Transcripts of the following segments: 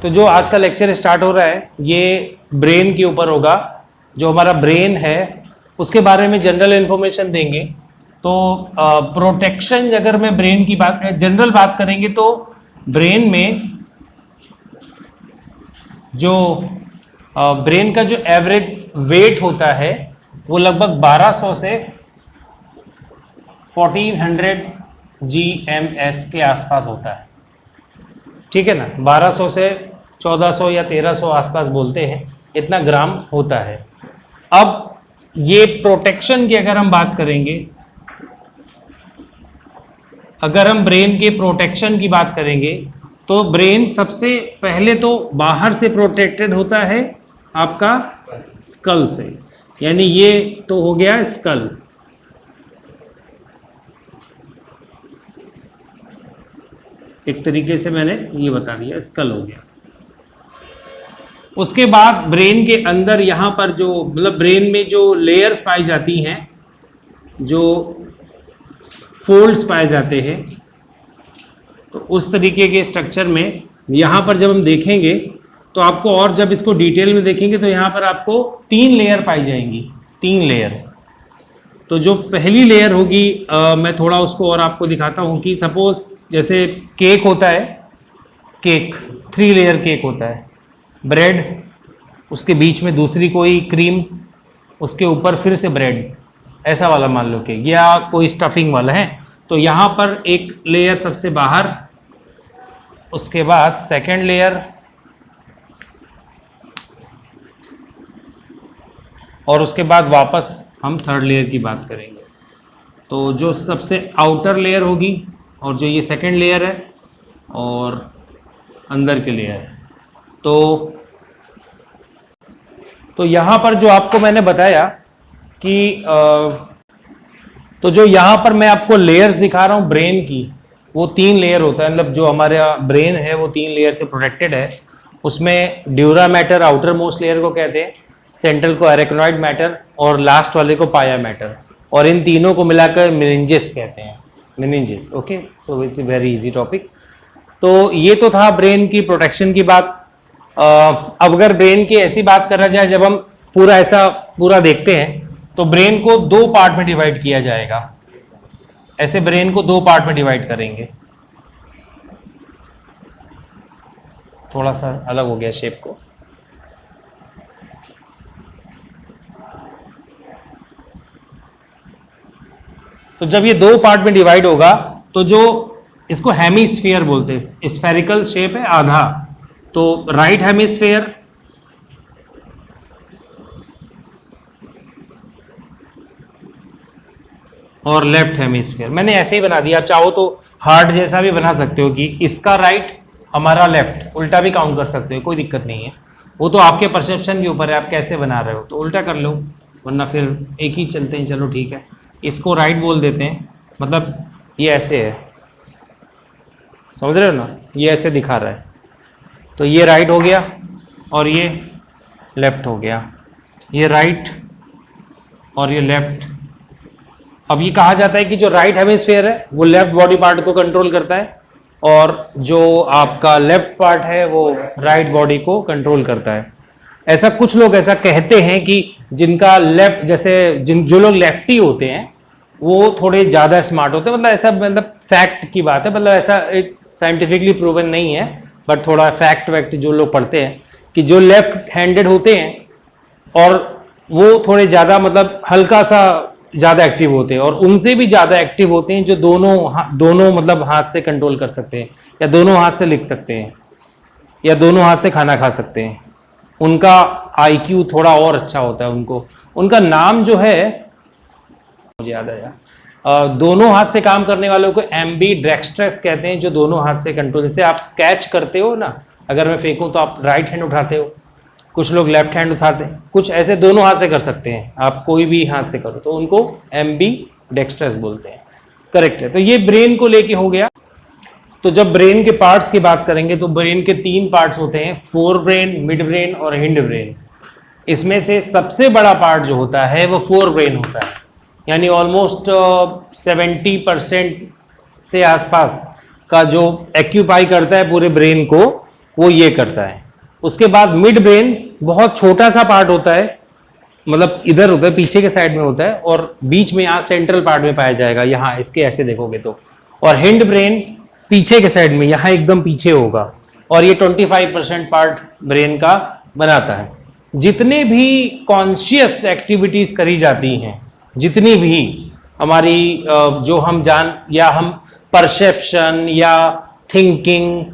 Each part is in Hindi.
तो जो आज का लेक्चर स्टार्ट हो रहा है ये ब्रेन के ऊपर होगा। जो हमारा ब्रेन है उसके बारे में जनरल इन्फॉर्मेशन देंगे। तो प्रोटेक्शन, अगर मैं ब्रेन की बात जनरल बात करेंगे तो ब्रेन में जो ब्रेन का जो एवरेज वेट होता है वो लगभग 1200 से 1400 GMS के आसपास होता है। ठीक है ना, 1200 से 1400 या 1300 आसपास बोलते हैं, इतना ग्राम होता है। अब ये प्रोटेक्शन की अगर हम बात करेंगे, अगर हम ब्रेन के प्रोटेक्शन की बात करेंगे तो ब्रेन सबसे पहले तो बाहर से प्रोटेक्टेड होता है आपका स्कल से, यानी ये तो हो गया स्कल। एक तरीके से मैंने ये बता दिया, स्कल हो गया। उसके बाद ब्रेन के अंदर यहाँ पर जो मतलब ब्रेन में जो लेयर्स पाई जाती हैं, जो फोल्ड्स पाए जाते हैं, तो उस तरीके के स्ट्रक्चर में यहाँ पर जब हम देखेंगे तो आपको, और जब इसको डिटेल में देखेंगे तो यहाँ पर आपको 3 लेयर पाई जाएंगी, 3 लेयर। तो जो पहली लेयर होगी मैं थोड़ा उसको और आपको दिखाता हूँ कि सपोज जैसे केक होता है, केक 3 लेयर केक होता है, ब्रेड, उसके बीच में दूसरी कोई क्रीम, उसके ऊपर फिर से ब्रेड, ऐसा वाला मान लो केक, या कोई स्टफिंग वाला है। तो यहाँ पर एक लेयर सबसे बाहर, उसके बाद सेकंड लेयर, और उसके बाद वापस हम थर्ड लेयर की बात करेंगे। तो जो सबसे आउटर लेयर होगी और जो ये सेकंड लेयर है और अंदर के लेयर है, तो यहाँ पर जो आपको मैंने बताया कि तो जो यहाँ पर मैं आपको लेयर्स दिखा रहा हूँ ब्रेन की, वो 3 लेयर होता है। मतलब जो हमारा ब्रेन है वो 3 लेयर से प्रोटेक्टेड है। उसमें dura mater outer most layer को कहते हैं, सेंट्रल को एरेक्नोइड मैटर और लास्ट वाले को पाया मैटर, और इन तीनों को मिलाकर मेनिंजेस कहते हैं, meninges. Okay, so it's very easy topic. तो ये तो था ब्रेन की प्रोटेक्शन की बात। अब अगर ब्रेन की ऐसी बात करा जाए, जब हम पूरा ऐसा पूरा देखते हैं तो ब्रेन को 2 पार्ट में डिवाइड किया जाएगा। ऐसे ब्रेन को 2 पार्ट में डिवाइड करेंगे। थोड़ा सा अलग हो गया शेप को। तो जब ये 2 पार्ट में डिवाइड होगा तो जो इसको हेमिस्फीयर बोलते हैं, स्फेरिकल शेप है आधा, तो राइट हेमिस्फीयर और लेफ्ट हेमिस्फीयर। मैंने ऐसे ही बना दिया, आप चाहो तो हार्ट जैसा भी बना सकते हो कि इसका राइट हमारा लेफ्ट, उल्टा भी काउंट कर सकते हो, कोई दिक्कत नहीं है। वो तो आपके परसेप्शन के ऊपर है, आप कैसे बना रहे हो। तो उल्टा कर लो, वरना फिर एक ही चलते हैं। चलो ठीक है, इसको राइट बोल देते हैं, मतलब ये ऐसे है, समझ रहे हो ना, ये ऐसे दिखा रहा है। तो ये राइट हो गया और ये लेफ्ट हो गया, ये राइट और ये लेफ्ट। अब ये कहा जाता है कि जो राइट हेमिस्फीयर है वो लेफ्ट बॉडी पार्ट को कंट्रोल करता है, और जो आपका लेफ्ट पार्ट है वो राइट बॉडी को कंट्रोल करता है। ऐसा कुछ लोग ऐसा कहते हैं कि जिनका लेफ्ट, जैसे जो लोग लेफ्टी होते हैं वो थोड़े ज़्यादा स्मार्ट होते हैं। मतलब ऐसा, मतलब फैक्ट की बात है, मतलब ऐसा एक साइंटिफिकली प्रूवन नहीं है, बट थोड़ा फैक्ट वैक्ट जो लोग पढ़ते हैं कि जो लेफ्ट हैंडेड होते हैं और वो थोड़े ज़्यादा, मतलब हल्का सा ज़्यादा एक्टिव होते हैं, और उनसे भी ज़्यादा एक्टिव होते हैं जो दोनों मतलब हाथ से कंट्रोल कर सकते हैं, या दोनों हाथ से लिख सकते हैं, या दोनों हाथ से खाना खा सकते हैं। उनका IQ थोड़ा और अच्छा होता है। उनका नाम जो है, मुझे याद आया, दोनों हाथ से काम करने वालों को एम्बीडेक्स्ट्रस कहते हैं, जो दोनों हाथ से कंट्रोल, जैसे आप कैच करते हो ना, अगर मैं फेंकूं तो आप राइट हैंड उठाते हो, कुछ लोग लेफ्ट हैंड उठाते हैं, कुछ ऐसे दोनों हाथ से कर सकते हैं, आप कोई भी हाथ से करो, तो उनको एम्बीडेक्स्ट्रस बोलते हैं। करेक्ट है। तो ये ब्रेन को लेके हो गया। तो जब ब्रेन के पार्ट्स की बात करेंगे तो ब्रेन के 3 पार्ट्स होते हैं, फोर ब्रेन, मिड ब्रेन और हिंड ब्रेन। इसमें से सबसे बड़ा पार्ट जो होता है वो फोर ब्रेन होता है, यानी ऑलमोस्ट 70% से आसपास का जो एक्यूपाई करता है पूरे ब्रेन को, वो ये करता है। उसके बाद मिड ब्रेन बहुत छोटा सा पार्ट होता है, मतलब इधर उधर पीछे के साइड में होता है, और बीच में यहाँ सेंट्रल पार्ट में पाया जाएगा, यहाँ इसके ऐसे देखोगे तो। और हिंड ब्रेन पीछे के साइड में, यहाँ एकदम पीछे होगा, और ये 25% पार्ट ब्रेन का बनाता है। जितने भी कॉन्शियस एक्टिविटीज करी जाती हैं, जितनी भी हमारी जो हम या हम परसेप्शन या थिंकिंग,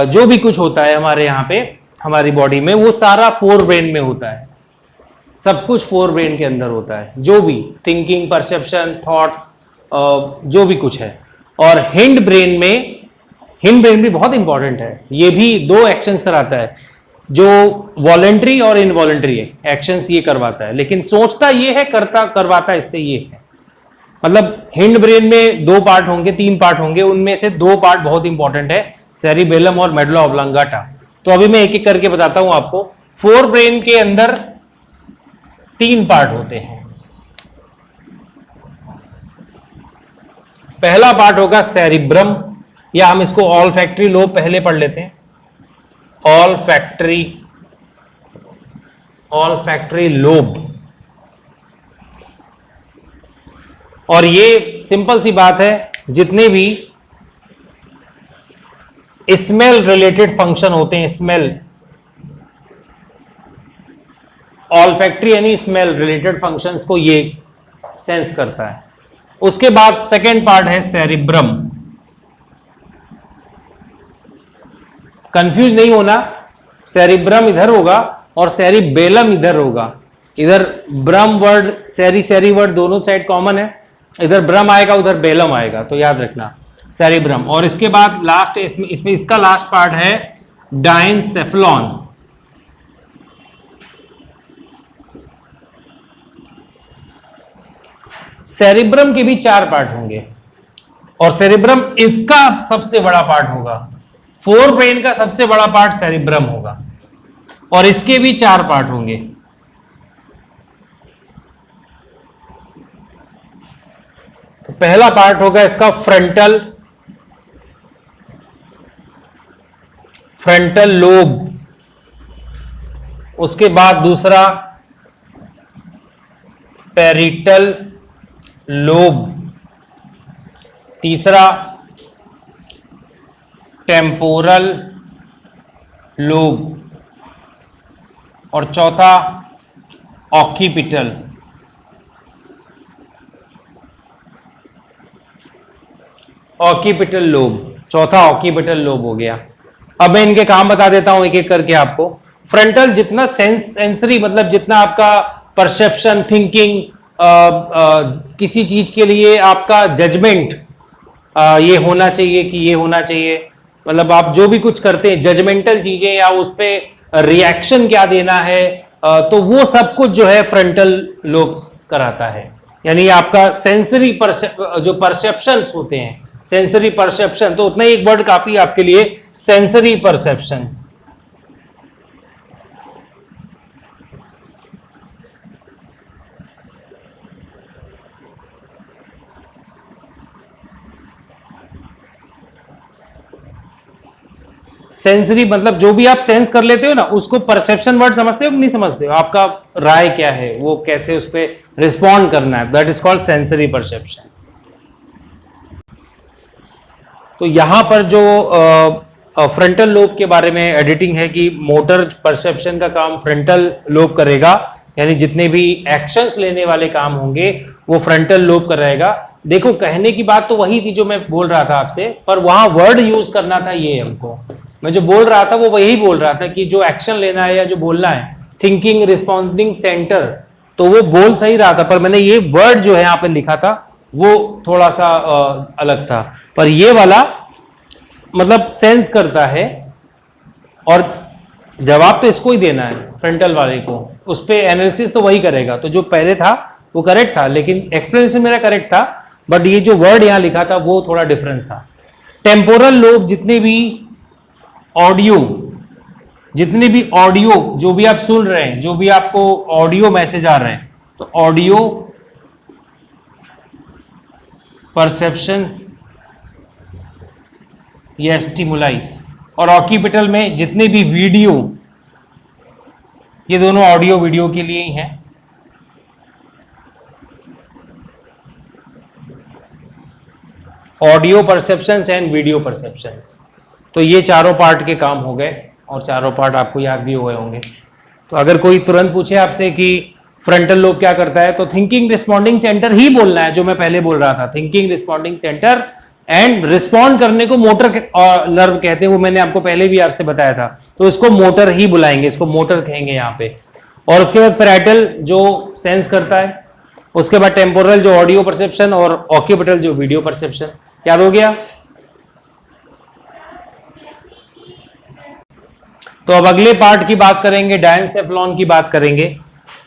जो भी कुछ होता है हमारे यहाँ पे हमारी बॉडी में, वो सारा फोर ब्रेन में होता है। सब कुछ फोर ब्रेन के अंदर होता है, जो भी थिंकिंग, परसेप्शन, थॉट्स, जो भी कुछ है। और हिंड ब्रेन भी बहुत इंपॉर्टेंट है। ये भी दो एक्शंस कराता है, जो वॉलेंट्री और इनवॉलेंट्री एक्शंस ये करवाता है, लेकिन सोचता ये है, करवाता इससे ये है। मतलब हिंड ब्रेन में 2 पार्ट होंगे, 3 पार्ट होंगे, उनमें से 2 पार्ट बहुत इंपॉर्टेंट है, सेरिबेलम और मेडुला ऑब्लांगाटा। तो अभी मैं एक एक करके बताता हूं आपको। फोर ब्रेन के अंदर 3 पार्ट होते हैं। पहला पार्ट होगा सेरिब्रम, या हम इसको ऑल्फैक्टरी लोब पहले पढ़ लेते हैं। Olfactory lobe. और ये सिंपल सी बात है, जितने भी स्मेल रिलेटेड फंक्शन होते हैं, स्मेल, ऑल्फैक्टरी यानी स्मेल रिलेटेड फंक्शंस को ये सेंस करता है। उसके बाद सेकेंड पार्ट है सेरिब्रम। कंफ्यूज नहीं होना, सेरिब्रम इधर होगा और सेरिबेलम इधर होगा। इधर ब्रम वर्ड, सेरी वर्ड दोनों साइड कॉमन है, इधर ब्रम आएगा उधर बेलम आएगा, तो याद रखना सेरिब्रम। और इसके बाद लास्ट इसमें इसका लास्ट पार्ट है डायनसेफ्लॉन। सेरिब्रम के भी 4 पार्ट होंगे, और सेरिब्रम इसका सबसे बड़ा पार्ट होगा। फोर ब्रेन का सबसे बड़ा पार्ट सेरिब्रम होगा, और इसके भी 4 पार्ट होंगे। तो पहला पार्ट होगा इसका फ्रंटल लोब। उसके बाद दूसरा पेरिटल लोब, तीसरा टेम्पोरल लोब, और चौथा ऑक्सीपिटल। ऑक्सीपिटल लोब, चौथा ऑक्सीपिटल लोब हो गया। अब मैं इनके काम बता देता हूं एक एक करके आपको। फ्रंटल जितना सेंसरी, मतलब जितना आपका परसेप्शन, थिंकिंग, किसी चीज के लिए आपका जजमेंट, ये होना चाहिए कि ये होना चाहिए, मतलब आप जो भी कुछ करते हैं जजमेंटल चीजें, या उस पर रिएक्शन क्या देना है, तो वो सब कुछ जो है फ्रंटल लोब कराता है। यानी आपका सेंसरी जो परसेप्शंस होते हैं, सेंसरी परसेप्शन, तो उतना ही एक वर्ड काफी आपके लिए, सेंसरी परसेप्शन। सेंसरी मतलब जो भी आप सेंस कर लेते हो ना, उसको परसेप्शन वर्ड समझते हो कि नहीं समझते हो? आपका राय क्या है, वो कैसे उस पर रिस्पॉन्ड करना है, that is called sensory perception. तो यहां पर जो फ्रंटल लोब के बारे में एडिटिंग है कि मोटर परसेप्शन का काम फ्रंटल लोब करेगा, यानी जितने भी एक्शंस लेने वाले काम होंगे वो फ्रंटल लोब कराएगा। देखो, कहने की बात तो वही थी जो मैं बोल रहा था आपसे, पर वहां वर्ड यूज करना था ये हमको। मैं जो बोल रहा था वो वही बोल रहा था कि जो एक्शन लेना है या जो बोलना है, थिंकिंग रिस्पॉन्डिंग सेंटर, तो वो बोल सही रहा था, पर मैंने ये वर्ड जो है यहाँ पे लिखा था वो थोड़ा सा अलग था। पर ये वाला मतलब सेंस करता है, और जवाब तो इसको ही देना है, फ्रंटल वाले को, उस पर एनालिसिस तो वही करेगा। तो जो पहले था वो करेक्ट था, लेकिन एक्सप्लेनेशन मेरा करेक्ट था, बट ये जो वर्ड यहाँ लिखा था वो थोड़ा डिफरेंस था। टेम्पोरल लोब जितने भी ऑडियो जो भी आप सुन रहे हैं, जो भी आपको ऑडियो मैसेज आ रहे हैं, तो ऑडियो परसेप्शंस या स्टिमुलाई, और ऑक्यूपिटल में जितने भी वीडियो, ये दोनों ऑडियो वीडियो के लिए ही हैं। Audio perceptions and video perceptions, तो ये चारों पार्ट के काम हो गए और चारों पार्ट आपको याद भी हुए होंगे। तो अगर कोई तुरंत पूछे आपसे कि फ्रंटल लोब क्या करता है, तो थिंकिंग रिस्पॉन्डिंग सेंटर ही बोलना है, जो मैं पहले बोल रहा था, thinking responding centre, and respond करने को मोटर नर्व कहते हैं, वो मैंने आपको पहले भी आपसे बताया था। तो इसको मोटर ही बुलाएंगे, इसको मोटर कहेंगे यहाँ पे। और उसके बाद पैराइटल जो सेंस करता है, उसके बाद टेम्पोरल जो ऑडियो परसेप्शन, और ऑक्यूपिटल जो वीडियो परसेप्शन। याद हो गया? तो अब अगले पार्ट की बात करेंगे, डायनसेफ्लॉन की बात करेंगे।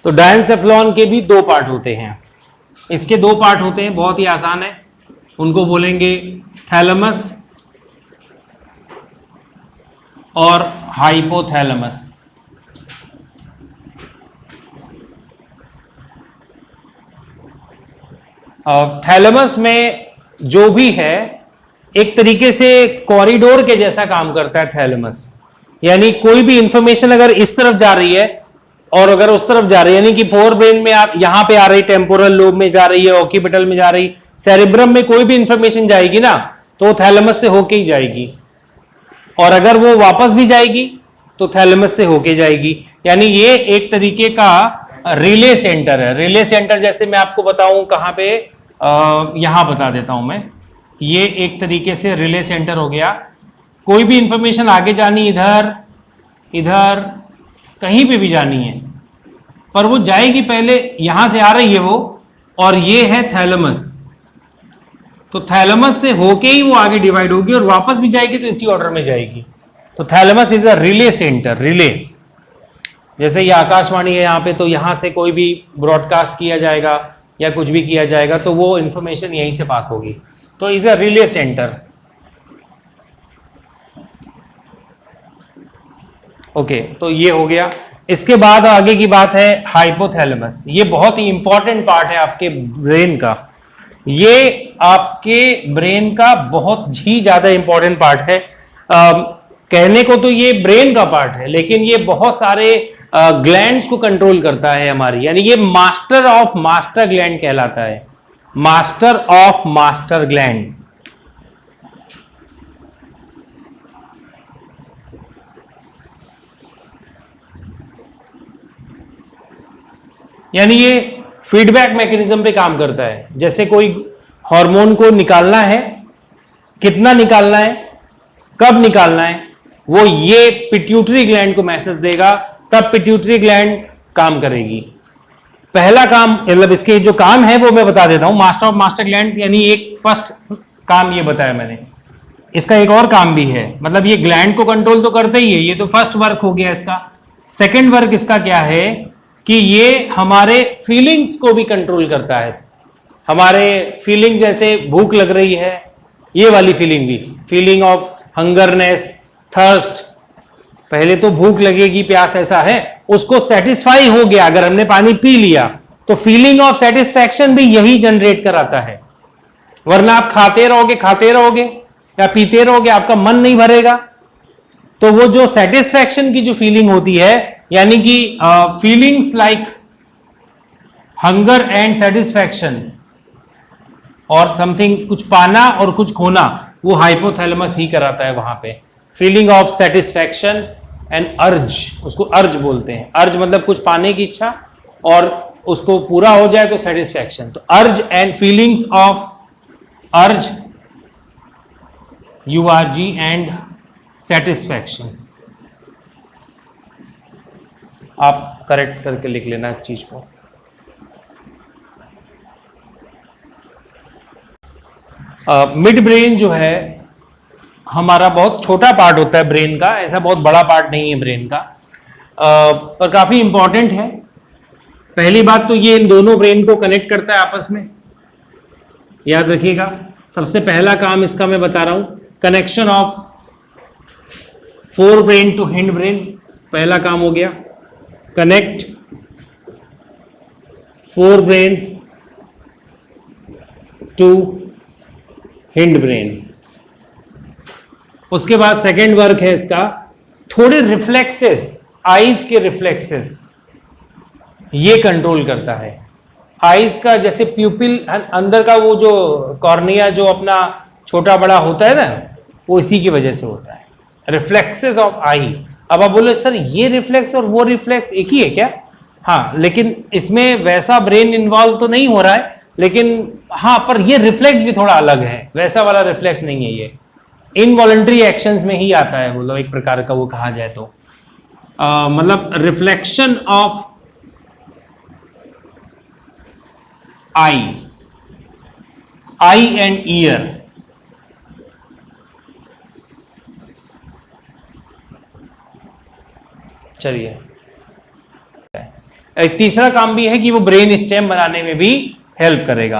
तो डायनसेफ्लॉन के भी दो पार्ट होते हैं, इसके दो पार्ट होते हैं, बहुत ही आसान है। उनको बोलेंगे थैलेमस और हाइपोथैलेमस। थैलेमस में जो भी है एक तरीके से कॉरिडोर के जैसा काम करता है थैलेमस, यानी कोई भी इंफॉर्मेशन अगर इस तरफ जा रही है और अगर उस तरफ जा रही है, यानी कि फोर ब्रेन में आप यहां पे आ रही, टेम्पोरल लोब में जा रही है, ऑक्यूपिटल में जा रही, सेरिब्रम में कोई भी इंफॉर्मेशन जाएगी ना, तो वो थैलेमस से होके ही जाएगी। और अगर वो वापस भी जाएगी तो थैलेमस से होके जाएगी। यानी ये एक तरीके का रिले सेंटर है। रिले सेंटर जैसे मैं आपको बताऊं कहां पे, यहां बता देता हूं मैं। ये एक तरीके से रिले सेंटर हो गया। कोई भी इंफॉर्मेशन आगे जानी, इधर इधर कहीं पे भी जानी है, पर वो जाएगी पहले, यहां से आ रही है वो, और ये है थैलेमस। तो थैलेमस से होके ही वो आगे डिवाइड होगी और वापस भी जाएगी तो इसी ऑर्डर में जाएगी। तो thalamus is a relay centre. Relay जैसे ये आकाशवाणी है यहाँ पे, तो यहाँ से कोई भी ब्रॉडकास्ट किया जाएगा या कुछ भी किया जाएगा तो वो इंफॉर्मेशन यहीं से पास होगी। तो is a relay centre. Okay, तो ये हो गया। इसके बाद आगे की बात है हाइपोथैलेमस। ये बहुत ही इंपॉर्टेंट पार्ट है आपके ब्रेन का। ये आपके ब्रेन का बहुत ही ज्यादा इंपॉर्टेंट पार्ट है। कहने को तो ये ब्रेन का पार्ट है, लेकिन ये बहुत सारे ग्लैंड्स को कंट्रोल करता है हमारी, यानी ये मास्टर ऑफ मास्टर ग्लैंड कहलाता है। Master of master gland. यानी ये फीडबैक मैकेनिज्म पे काम करता है। जैसे कोई हार्मोन को निकालना है, कितना निकालना है, कब निकालना है, वो ये पिट्यूटरी ग्लैंड को मैसेज देगा, तब पिट्यूटरी ग्लैंड काम करेगी। पहला काम, मतलब इसके जो काम है वो मैं बता देता हूं। मास्टर ऑफ मास्टर ग्लैंड यानी एक फर्स्ट काम ये बताया मैंने। इसका एक और काम भी है, मतलब ये ग्लैंड को कंट्रोल तो करते ही है, ये तो फर्स्ट वर्क हो गया इसका। सेकेंड वर्क इसका क्या है कि ये हमारे फीलिंग्स को भी कंट्रोल करता है। हमारे फीलिंग, जैसे भूख लग रही है, ये वाली फीलिंग भी, फीलिंग ऑफ हंगरनेस, थर्स्ट, पहले तो भूख लगेगी, प्यास ऐसा है, उसको सेटिस्फाई हो गया, अगर हमने पानी पी लिया तो फीलिंग ऑफ सेटिस्फैक्शन भी यही जनरेट कराता है। वरना आप खाते रहोगे या पीते रहोगे, आपका मन नहीं भरेगा। तो वो जो सेटिस्फैक्शन की जो फीलिंग होती है, यानी कि feelings like hunger and satisfaction और समथिंग, कुछ पाना और कुछ खोना, वो हाइपोथैलेमस ही कराता है वहां पे। फीलिंग ऑफ सेटिस्फैक्शन एंड अर्ज, उसको अर्ज बोलते हैं। अर्ज मतलब कुछ पाने की इच्छा और उसको पूरा हो जाए तो सेटिस्फैक्शन। तो अर्ज एंड फीलिंग्स ऑफ अर्ज, URG, एंड सेटिस्फैक्शन। आप करेक्ट करके लिख लेना इस चीज को। मिड ब्रेन जो है हमारा बहुत छोटा पार्ट होता है ब्रेन का, ऐसा बहुत बड़ा पार्ट नहीं है ब्रेन का, पर काफी इंपॉर्टेंट है। पहली बात तो ये इन दोनों ब्रेन को कनेक्ट करता है आपस में, याद रखिएगा। सबसे पहला काम इसका मैं बता रहा हूं, connection of forebrain to hindbrain. पहला काम हो गया, connect forebrain to hindbrain. उसके बाद सेकेंड वर्क है इसका, थोड़े रिफ्लेक्सेस, आईज के रिफ्लेक्सेस ये कंट्रोल करता है। आईज का जैसे प्यूपिल अंदर का वो जो कॉर्निया जो अपना छोटा बड़ा होता है ना, वो इसी की वजह से होता है, रिफ्लेक्सेस ऑफ आई। अब आप बोले सर ये रिफ्लेक्स और वो रिफ्लेक्स एक ही है क्या? हाँ, लेकिन इसमें वैसा ब्रेन इन्वॉल्व तो नहीं हो रहा है, लेकिन हाँ पर ये रिफ्लेक्स भी थोड़ा अलग है, वैसा वाला रिफ्लेक्स नहीं है, ये इनवॉलंटरी एक्शंस में ही आता है, बोलो एक प्रकार का वो कहा जाए तो मतलब reflection of I and year. चलिए, एक तीसरा काम भी है कि वो ब्रेन स्टेम बनाने में भी हेल्प करेगा।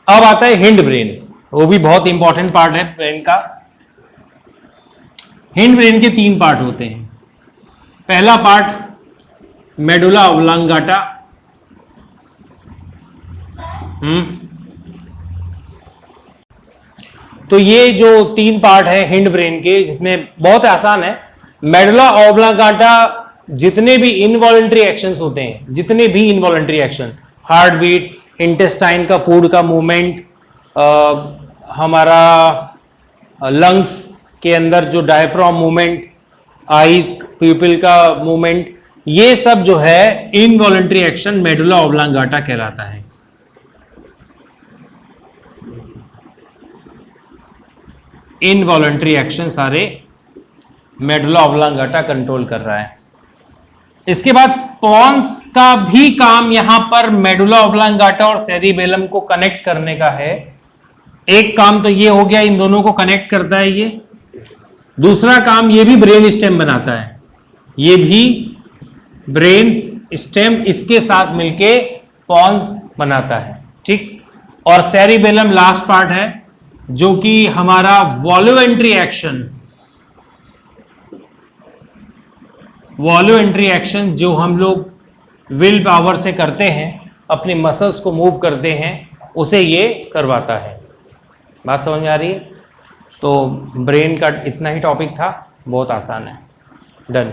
अब आता है हिंड ब्रेन, वो भी बहुत इंपॉर्टेंट पार्ट है ब्रेन का। हिंड ब्रेन के 3 पार्ट होते हैं। पहला पार्ट मेडुला ऑब्लांगाटा, तो ये जो 3 पार्ट है हिंड ब्रेन के, जिसमें बहुत आसान है। मेडुला ऑब्लांगाटा जितने भी इनवॉलंटरी एक्शंस होते हैं, जितने भी involuntary action, heartbeat, intestine का फूड का मूवमेंट, हमारा लंग्स के अंदर जो डायफ्राम मूवमेंट, आईज प्यूपिल का मूवमेंट, ये सब जो है इनवॉलंटरी एक्शन मेडुला ऑब्लांगाटा कहलाता है। इनवॉलंटरी एक्शन सारे मेडुला ऑब्लांगाटा कंट्रोल कर रहा है। इसके बाद पॉन्स का भी काम यहां पर मेडुला ऑब्लांगाटा और सेरिबेलम को कनेक्ट करने का है। एक काम तो ये हो गया, इन दोनों को कनेक्ट करता है ये। दूसरा काम ये भी ब्रेन स्टेम बनाता है, ये भी ब्रेन स्टेम इसके साथ मिलके पॉन्स बनाता है, ठीक। और सेरिबेलम लास्ट पार्ट है, जो कि हमारा वॉल्यूमेंट्री एक्शन, वॉल्यूमेंट्री एक्शन जो हम लोग विल पावर से करते हैं, अपनी मसल्स को मूव करते हैं, उसे ये करवाता है। बात समझ में आ रही है? तो ब्रेन का इतना ही टॉपिक था, बहुत आसान है। डन।